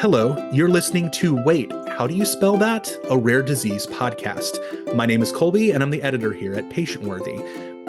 Hello, you're listening to Wait, How Do You Spell That? A Rare Disease podcast. My name is Colby, and I'm the editor here at Patient Worthy.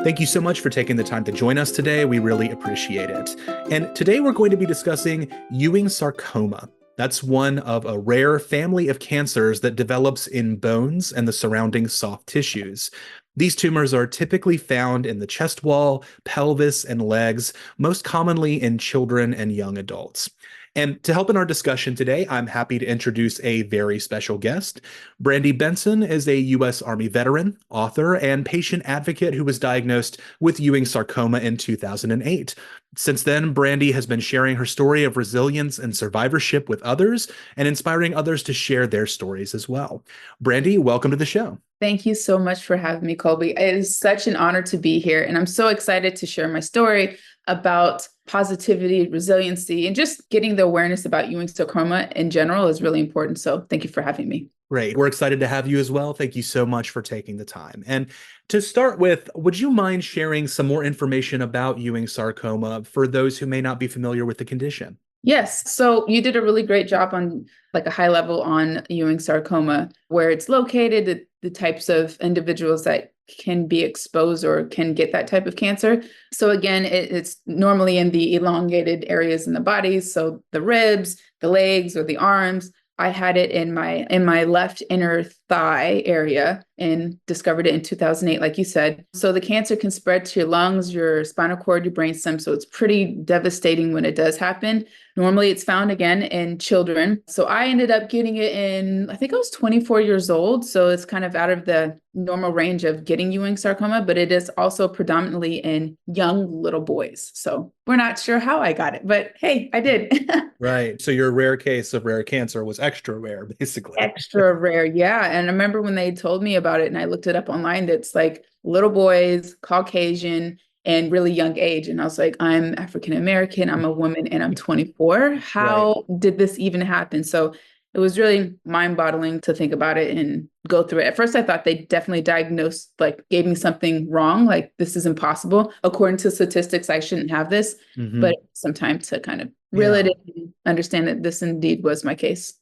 Thank you so much for taking the time to join us today. We really appreciate it. And today we're going to be discussing Ewing sarcoma. That's one of a rare family of cancers that develops in bones and the surrounding soft tissues. These tumors are typically found in the chest wall, pelvis, and legs, most commonly in children and young adults. And to help in our discussion today, I'm happy to introduce a very special guest. Brandi Benson is a U.S. Army veteran, author, and patient advocate who was diagnosed with Ewing sarcoma in 2008. Since then, Brandi has been sharing her story of resilience and survivorship with others and inspiring others to share their stories as well. Brandi, welcome to the show. Thank you so much for having me, Colby. It is such an honor to be here, and I'm so excited to share my story about positivity, resiliency, and just getting the awareness about Ewing sarcoma in general is really important. So thank you for having me. Great. We're excited to have you as well. Thank you so much for taking the time. And to start with, would you mind sharing some more information about Ewing sarcoma for those who may not be familiar with the condition? Yes. So you did a really great job on like a high level on Ewing sarcoma, where it's located, the types of individuals that can be exposed or can get that type of cancer. So again, it's normally in the elongated areas in the body. So the ribs, the legs, or the arms. I had it in my left inner thigh area and discovered it in 2008, like you said. So the cancer can spread to your lungs, your spinal cord, your brainstem. So it's pretty devastating when it does happen. Normally it's found again in children. So I ended up getting it in, I think I was 24 years old. So it's kind of out of the normal range of getting Ewing sarcoma, but it is also predominantly in young little boys. So we're not sure how I got it, but hey, I did. Right. So your rare case of rare cancer was extra rare, basically. Extra rare. Yeah. And I remember when they told me about it and I looked it up online, that's like little boys, Caucasian, and really young age. And I was like, I'm African American, I'm a woman, and I'm 24. How did this even happen? So it was really mind-boggling to think about it and go through it. At first, I thought they definitely diagnosed, like gave me something wrong, like this is impossible. According to statistics, I shouldn't have this, but some time to kind of reel it in and understand that this indeed was my case.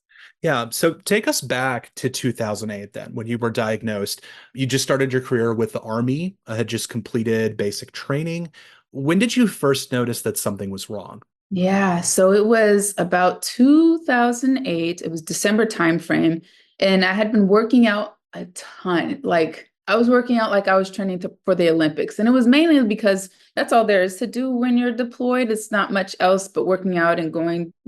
Yeah. So take us back to 2008 then, when you were diagnosed. You just started your career with the Army, had just completed basic training. When did you first notice that something was wrong? Yeah, so it was about 2008. It was December timeframe, and I had been working out a ton. Like I was working out like I was training for the Olympics, and it was mainly because that's all there is to do when you're deployed. It's not much else but working out and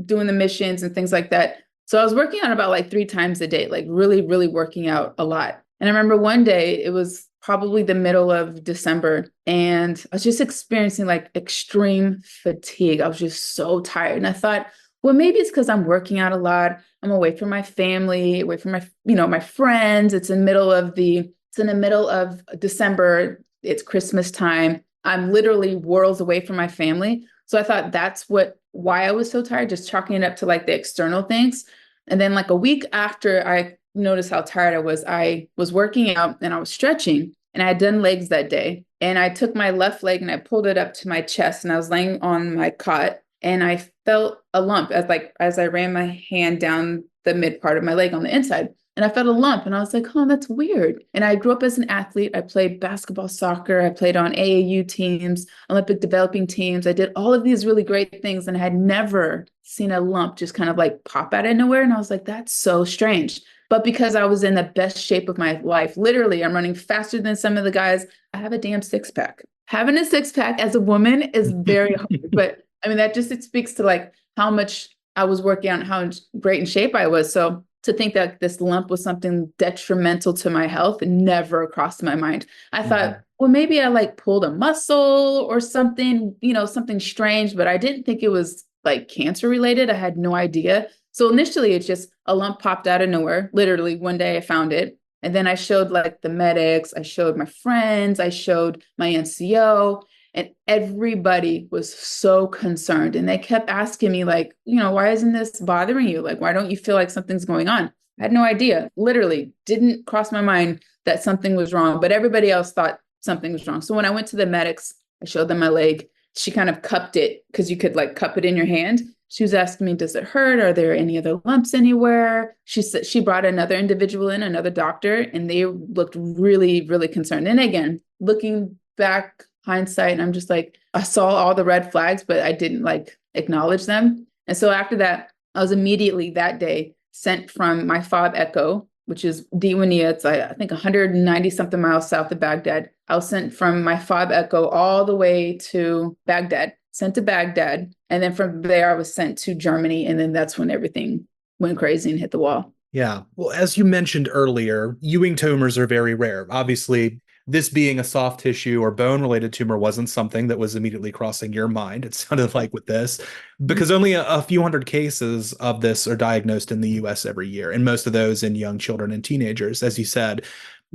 doing the missions and things like that. So I was working out about like 3 times a day, like really, really working out a lot. And I remember one day, it was probably the middle of December, and I was just experiencing like extreme fatigue. I was just so tired. And I thought, well, maybe it's because I'm working out a lot. I'm away from my family, away from my friends. It's in the middle of December. It's Christmas time. I'm literally worlds away from my family. So I thought that's why I was so tired, just chalking it up to like the external things. And then like a week after I noticed how tired I was working out and I was stretching, and I had done legs that day. And I took my left leg and I pulled it up to my chest, and I was laying on my cot and I felt a lump as I ran my hand down the mid part of my leg on the inside. And I felt a lump and I was like, oh, that's weird. And I grew up as an athlete. I played basketball, soccer. I played on AAU teams, Olympic developing teams. I did all of these really great things, and I had never seen a lump just kind of like pop out of nowhere. And I was like, that's so strange. But because I was in the best shape of my life, literally, I'm running faster than some of the guys. I have a damn six pack. Having a six pack as a woman is very hard. But I mean, it speaks to like how much I was working on, how great in shape I was. So to think that this lump was something detrimental to my health never crossed my mind. I thought, well, maybe I like pulled a muscle or something, something strange, but I didn't think it was like cancer related. I had no idea. So initially it's just a lump popped out of nowhere. Literally one day I found it. And then I showed like the medics, I showed my friends, I showed my NCO, and everybody was so concerned. And they kept asking me like, why isn't this bothering you? Like, why don't you feel like something's going on? I had no idea. Literally didn't cross my mind that something was wrong, but everybody else thought something was wrong. So when I went to the medics, I showed them my leg. She kind of cupped it because you could like cup it in your hand. She was asking me, does it hurt? Are there any other lumps anywhere? She said she brought another individual in, another doctor, and they looked really, really concerned. And again, looking back, hindsight, and I'm just like, I saw all the red flags, but I didn't like acknowledge them. And so after that, I was immediately that day sent from my fob echo, which is Diwania. It's like, I think 190 something miles south of Baghdad. I was sent from my fob echo all the way to Baghdad, sent to Baghdad. And then from there, I was sent to Germany. And then that's when everything went crazy and hit the wall. Yeah. Well, as you mentioned earlier, Ewing tumors are very rare. Obviously, this being a soft tissue or bone related tumor wasn't something that was immediately crossing your mind. It sounded like with this, because only a few hundred cases of this are diagnosed in the US every year, and most of those in young children and teenagers, as you said.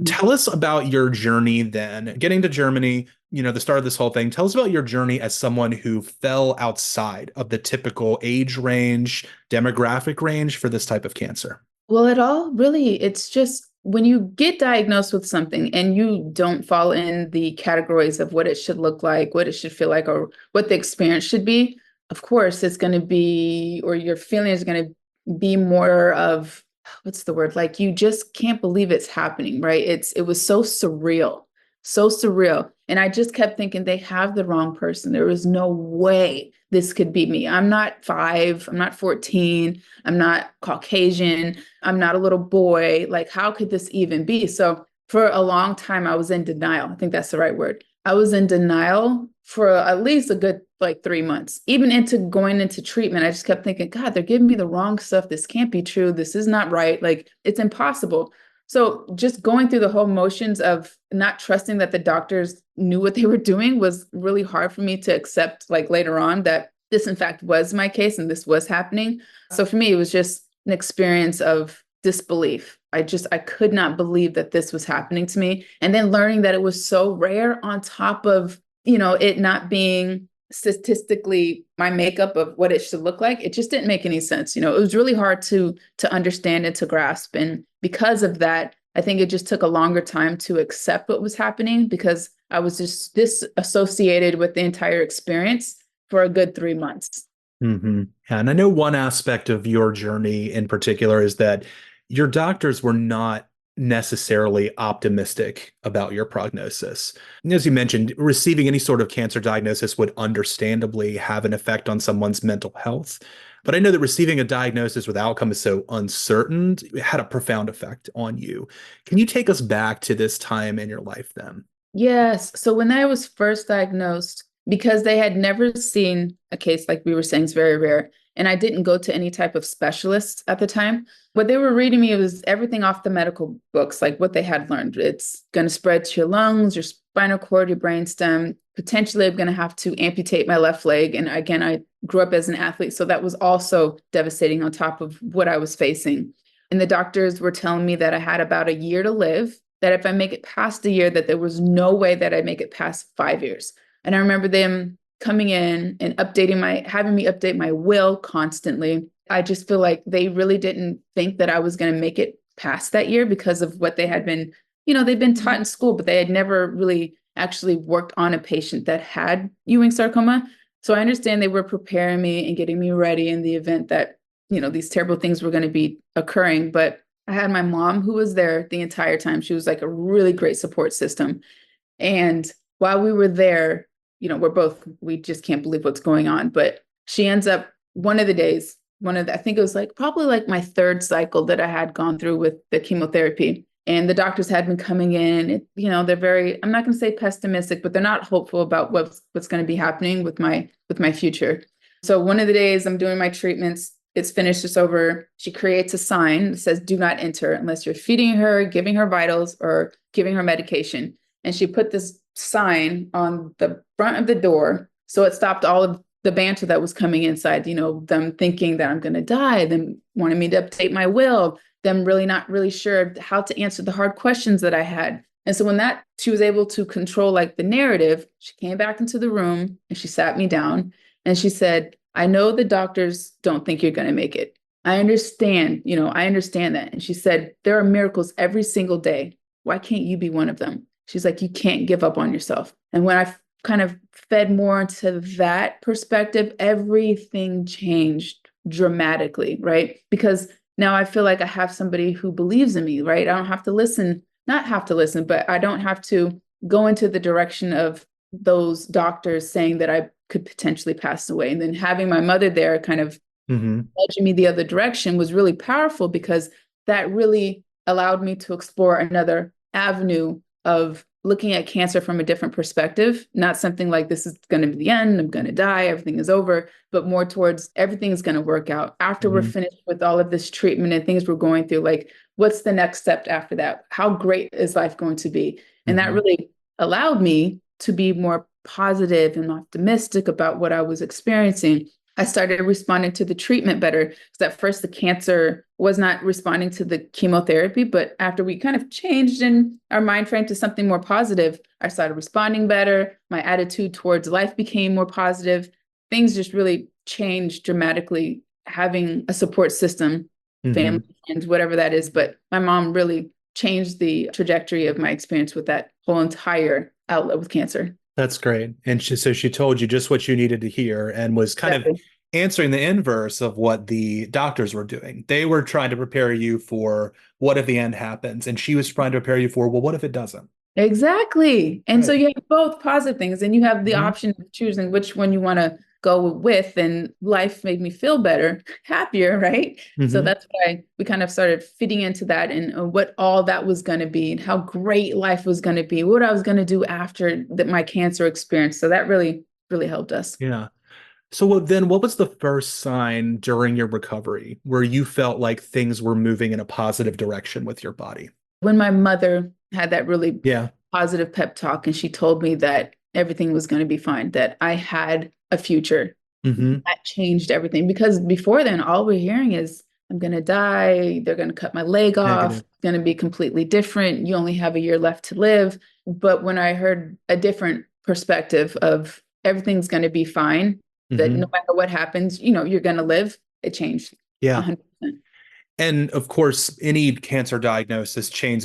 Tell us about your journey then, getting to Germany, the start of this whole thing. Tell us about your journey as someone who fell outside of the typical age range, demographic range for this type of cancer. Well, it all really, it's just when you get diagnosed with something and you don't fall in the categories of what it should look like, what it should feel like, or what the experience should be, of course, it's going to be, or your feeling is going to be more of, what's the word? Like you just can't believe it's happening, right? It was so surreal, so surreal. And I just kept thinking they have the wrong person. There was no way this could be me. I'm not 5, I'm not 14, I'm not Caucasian, I'm not a little boy. Like, how could this even be? So for a long time, I was in denial. I think that's the right word. I was in denial for at least a good like 3 months. Even into going into treatment, I just kept thinking, God, they're giving me the wrong stuff. This can't be true. This is not right. Like, it's impossible. So just going through the whole motions of not trusting that the doctors knew what they were doing was really hard for me to accept, like later on, that this in fact was my case and this was happening. So for me, it was just an experience of disbelief. I could not believe that this was happening to me. And then learning that it was so rare on top of, it not being statistically my makeup of what it should look like. It just didn't make any sense. It was really hard to understand and to grasp. And because of that, I think it just took a longer time to accept what was happening because I was just disassociated with the entire experience for a good 3 months. Mm-hmm. Yeah, and I know one aspect of your journey in particular is that your doctors were not necessarily optimistic about your prognosis. And as you mentioned, receiving any sort of cancer diagnosis would understandably have an effect on someone's mental health. But I know that receiving a diagnosis with outcome is so uncertain, it had a profound effect on you. Can you take us back to this time in your life then? Yes. So when I was first diagnosed, because they had never seen a case like we were saying, it's very rare. And I didn't go to any type of specialist at the time. What they were reading me was everything off the medical books, like what they had learned. It's going to spread to your lungs, your spinal cord, your brainstem. Potentially, I'm going to have to amputate my left leg. And again, I grew up as an athlete. So that was also devastating on top of what I was facing. And the doctors were telling me that I had about a year to live, that if I make it past a year, that there was no way that I'd make it past 5 years. And I remember them coming in and having me update my will constantly. I just feel like they really didn't think that I was going to make it past that year because of what they had been, they'd been taught in school, but they had never really actually worked on a patient that had Ewing sarcoma. So I understand they were preparing me and getting me ready in the event that, these terrible things were going to be occurring. But I had my mom who was there the entire time. She was like a really great support system. And while we were there, we just can't believe what's going on. But she ends up one of the days, I think it was like probably like my third cycle that I had gone through with the chemotherapy. And the doctors had been coming in, they're very, I'm not going to say pessimistic, but they're not hopeful about what's going to be happening with my future. So one of the days I'm doing my treatments, it's finished, it's over. She creates a sign that says, do not enter unless you're feeding her, giving her vitals, or giving her medication. And she put this sign on the front of the door. So it stopped all of the banter that was coming inside, them thinking that I'm going to die, them wanting me to update my will, them really not really sure how to answer the hard questions that I had. And so when she was able to control like the narrative, she came back into the room and she sat me down and she said, I know the doctors don't think you're going to make it. I understand that. And she said, there are miracles every single day. Why can't you be one of them? She's like, you can't give up on yourself. And when I kind of fed more into that perspective, everything changed dramatically, right? Because now I feel like I have somebody who believes in me, right? I don't have to listen, not have to listen, but I don't have to go into the direction of those doctors saying that I could potentially pass away. And then having my mother there kind of Hmm. nudging me the other direction was really powerful because that really allowed me to explore another avenue of looking at cancer from a different perspective, not something like this is going to be the end, I'm going to die, everything is over, but more towards everything's going to work out after we're Hmm. finished with all of this treatment and things we're going through. Like, what's the next step after that? How great is life going to be? And that Hmm. really allowed me to be more positive and optimistic about what I was experiencing. I started responding to the treatment better because at first the cancer was not responding to the chemotherapy, but after we kind of changed in our mind frame to something more positive, I started responding better. My attitude towards life became more positive. Things just really changed dramatically having a support system, family, Hmm. and whatever that is. But my mom really changed the trajectory of my experience with that whole entire outlet with cancer. That's great. And so she told you just what you needed to hear and was kind of Exactly. answering the inverse of what the doctors were doing. They were trying to prepare you for what if the end happens, and she was trying to prepare you for, well, what if it doesn't? Exactly. And so Right. you have both positive things and you have the Hmm. option of choosing which one you want to go with. And life made me feel better, happier, right? So Hmm. that's why we kind of started fitting into that and what all that was going to be and how great life was going to be, what I was going to do after my cancer experience. So that really, really helped us. Yeah. So then what was the first sign during your recovery where you felt like things were moving in a positive direction with your body? When my mother had that really Yeah. positive pep talk and she told me that everything was going to be fine, that I had a future, Hmm. that changed everything. Because before then, all we're hearing is, I'm going to die. They're going to cut my leg off. Negative. It's going to be completely different. You only have a year left to live. But when I heard a different perspective of everything's going to be fine, that no Hmm. matter what happens, you're going to live, it changed Yeah. 100%. And of course, any cancer diagnosis changes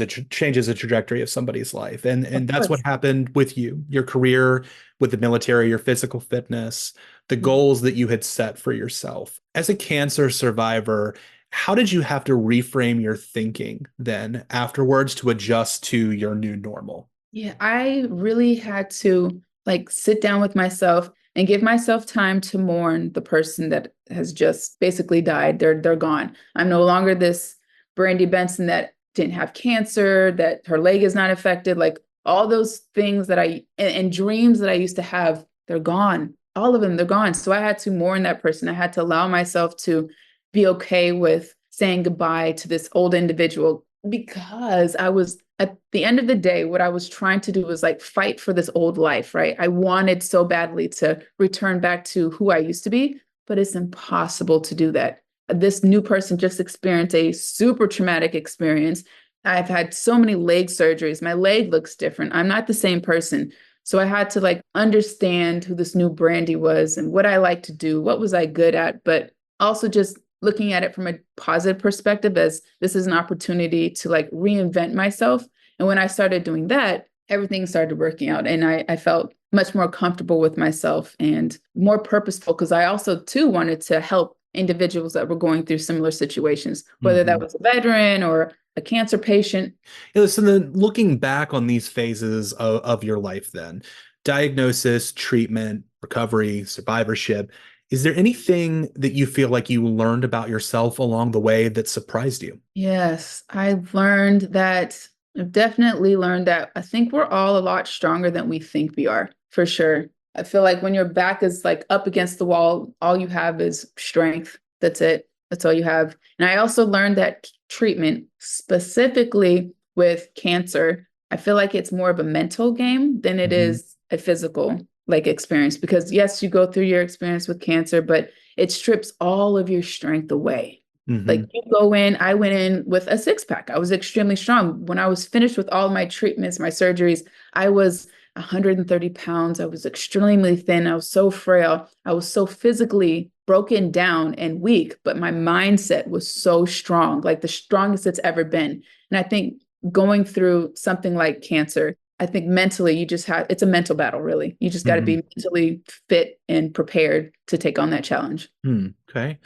the trajectory of somebody's life. And Of that's what course. happened with you, your career with the military, your physical fitness, the Mhm. goals that you had set for yourself. As a cancer survivor, how did you have to reframe your thinking then afterwards to adjust to your new normal? Yeah, I really had to like sit down with myself and give myself time to mourn the person that has just basically died. They're gone. I'm no longer this Brandi Benson that didn't have cancer, that her leg is not affected. Like all those things that and dreams that I used to have, they're gone. All of them, they're gone. So I had to mourn that person. I had to allow myself to be okay with saying goodbye to this old individual because I was at the end of the day, what I was trying to do was like fight for this old life, right? I wanted so badly to return back to who I used to be, but it's impossible to do that. This new person just experienced a super traumatic experience. I've had so many leg surgeries. My leg looks different. I'm not the same person. So I had to like understand who this new Brandi was and what I like to do, what was I good at, but also just looking at it from a positive perspective as this is an opportunity to like reinvent myself. And when I started doing that, everything started working out. And I felt much more comfortable with myself and more purposeful because I also too wanted to help individuals that were going through similar situations, whether that Mhm. was a veteran or a cancer patient. Yeah, so then looking back on these phases of your life, then diagnosis, treatment, recovery, survivorship, is there anything that you feel like you learned about yourself along the way that surprised you? Yes, I've definitely learned that I think we're all a lot stronger than we think we are, for sure. I feel like when your back is like up against the wall, all you have is strength. That's it. That's all you have. And I also learned that treatment, specifically with cancer, I feel like it's more of a mental game than it Hmm. is a physical like experience. Because yes, you go through your experience with cancer, but it strips all of your strength away. Like Hmm. you go in, I went in with a six pack. I was extremely strong. When I was finished with all my treatments, my surgeries, I was 130 pounds. I was extremely thin. I was so frail. I was so physically broken down and weak, but my mindset was so strong, like the strongest it's ever been. And I think going through something like cancer, I think mentally it's a mental battle, really. You just got to Mhm. be mentally fit and prepared to take on that challenge. Okay.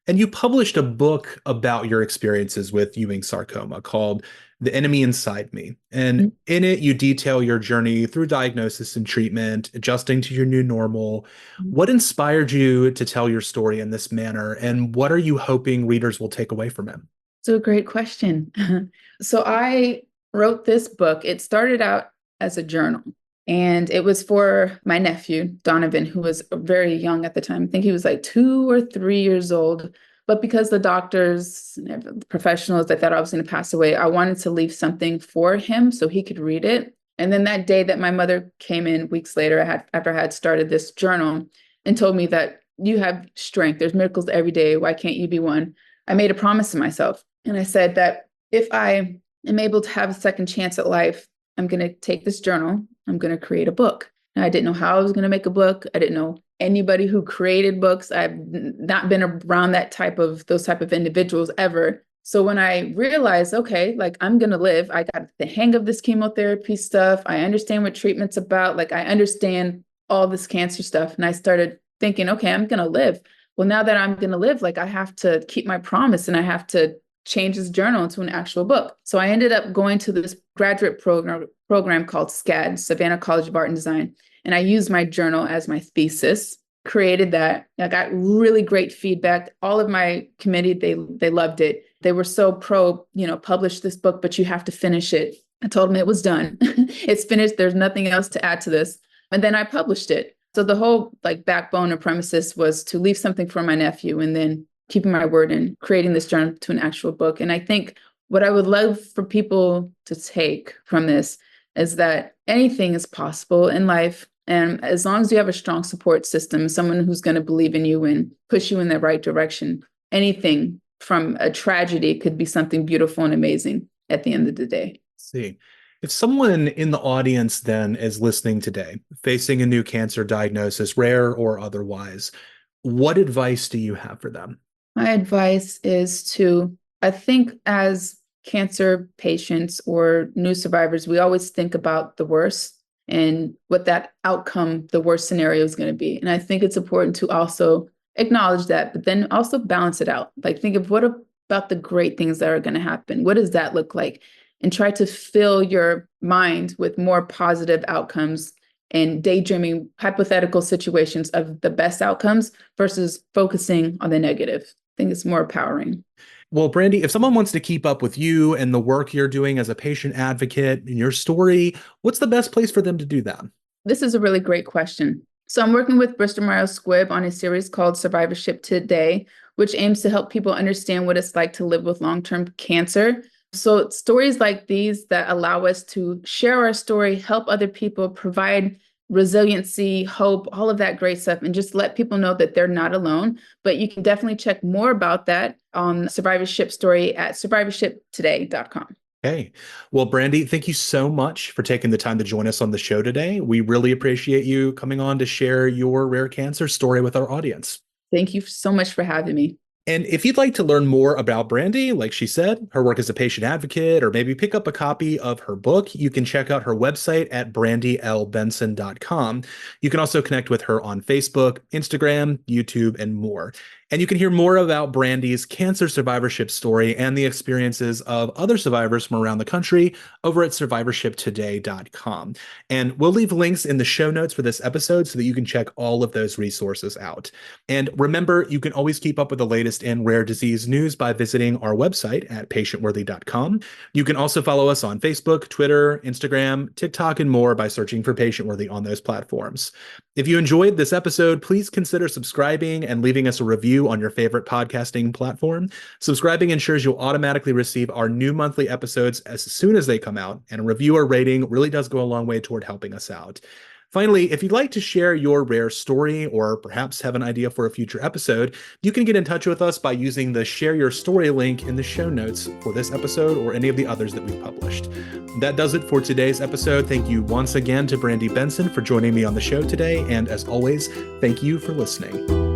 And you published a book about your experiences with Ewing sarcoma called The Enemy Inside Me. And Mhm. in it, you detail your journey through diagnosis and treatment, adjusting to your new normal. What inspired you to tell your story in this manner? And what are you hoping readers will take away from it? So, a great question. So, I wrote this book. It started out as a journal, and it was for my nephew, Donovan, who was very young at the time. I think he was like 2 or 3 years old. But because the doctors and the professionals, they thought I was going to pass away, I wanted to leave something for him so he could read it. And then that day that my mother came in weeks later, after I had started this journal, and told me that you have strength, there's miracles every day. Why can't you be one? I made a promise to myself. And I said that if I am able to have a second chance at life, I'm going to take this journal, I'm going to create a book. And I didn't know how I was going to make a book. I didn't know anybody who created books. I've not been around those type of individuals ever. So when I realized, okay, like I'm going to live, I got the hang of this chemotherapy stuff. I understand what treatment's about. Like I understand all this cancer stuff. And I started thinking, okay, I'm going to live. Well, now that I'm going to live, like I have to keep my promise and I have to change this journal into an actual book. So I ended up going to this graduate program called SCAD, Savannah College of Art and Design. And I used my journal as my thesis, created that. I got really great feedback. All of my committee, they loved it. They were so pro, publish this book, but you have to finish it. I told them it was done. It's finished. There's nothing else to add to this. And then I published it. So the whole backbone or premises was to leave something for my nephew and then keeping my word and creating this journal to an actual book. And I think what I would love for people to take from this is that anything is possible in life. And as long as you have a strong support system, someone who's going to believe in you and push you in the right direction, anything from a tragedy could be something beautiful and amazing at the end of the day. See, if someone in the audience then is listening today, facing a new cancer diagnosis, rare or otherwise, what advice do you have for them? My advice is I think as cancer patients or new survivors, we always think about the worst and what that outcome, the worst scenario is going to be. And I think it's important to also acknowledge that, but then also balance it out. Like think of what about the great things that are going to happen? What does that look like? And try to fill your mind with more positive outcomes and daydreaming hypothetical situations of the best outcomes versus focusing on the negative. I think it's more empowering. Well, Brandi, if someone wants to keep up with you and the work you're doing as a patient advocate and your story, what's the best place for them to do that? This is a really great question. So I'm working with Bristol Myers Squibb on a series called Survivorship Today, which aims to help people understand what it's like to live with long-term cancer. So it's stories like these that allow us to share our story, help other people, provide resiliency, hope, all of that great stuff, and just let people know that they're not alone. But you can definitely check more about that on Survivorship Story at survivorshiptoday.com. Okay. Well, Brandi, thank you so much for taking the time to join us on the show today. We really appreciate you coming on to share your rare cancer story with our audience. Thank you so much for having me. And if you'd like to learn more about Brandi, like she said, her work as a patient advocate, or maybe pick up a copy of her book, you can check out her website at brandilbenson.com. You can also connect with her on Facebook, Instagram, YouTube, and more. And you can hear more about Brandi's cancer survivorship story and the experiences of other survivors from around the country over at survivorshiptoday.com. And we'll leave links in the show notes for this episode so that you can check all of those resources out. And remember, you can always keep up with the latest in rare disease news by visiting our website at patientworthy.com. You can also follow us on Facebook, Twitter, Instagram, TikTok, and more by searching for Patient Worthy on those platforms. If you enjoyed this episode, please consider subscribing and leaving us a review on your favorite podcasting platform. Subscribing ensures you'll automatically receive our new monthly episodes as soon as they come out, and a review or rating really does go a long way toward helping us out. Finally, if you'd like to share your rare story or perhaps have an idea for a future episode, you can get in touch with us by using the Share Your Story link in the show notes for this episode or any of the others that we've published. That does it for today's episode. Thank you once again to Brandi Benson for joining me on the show today. And as always, thank you for listening.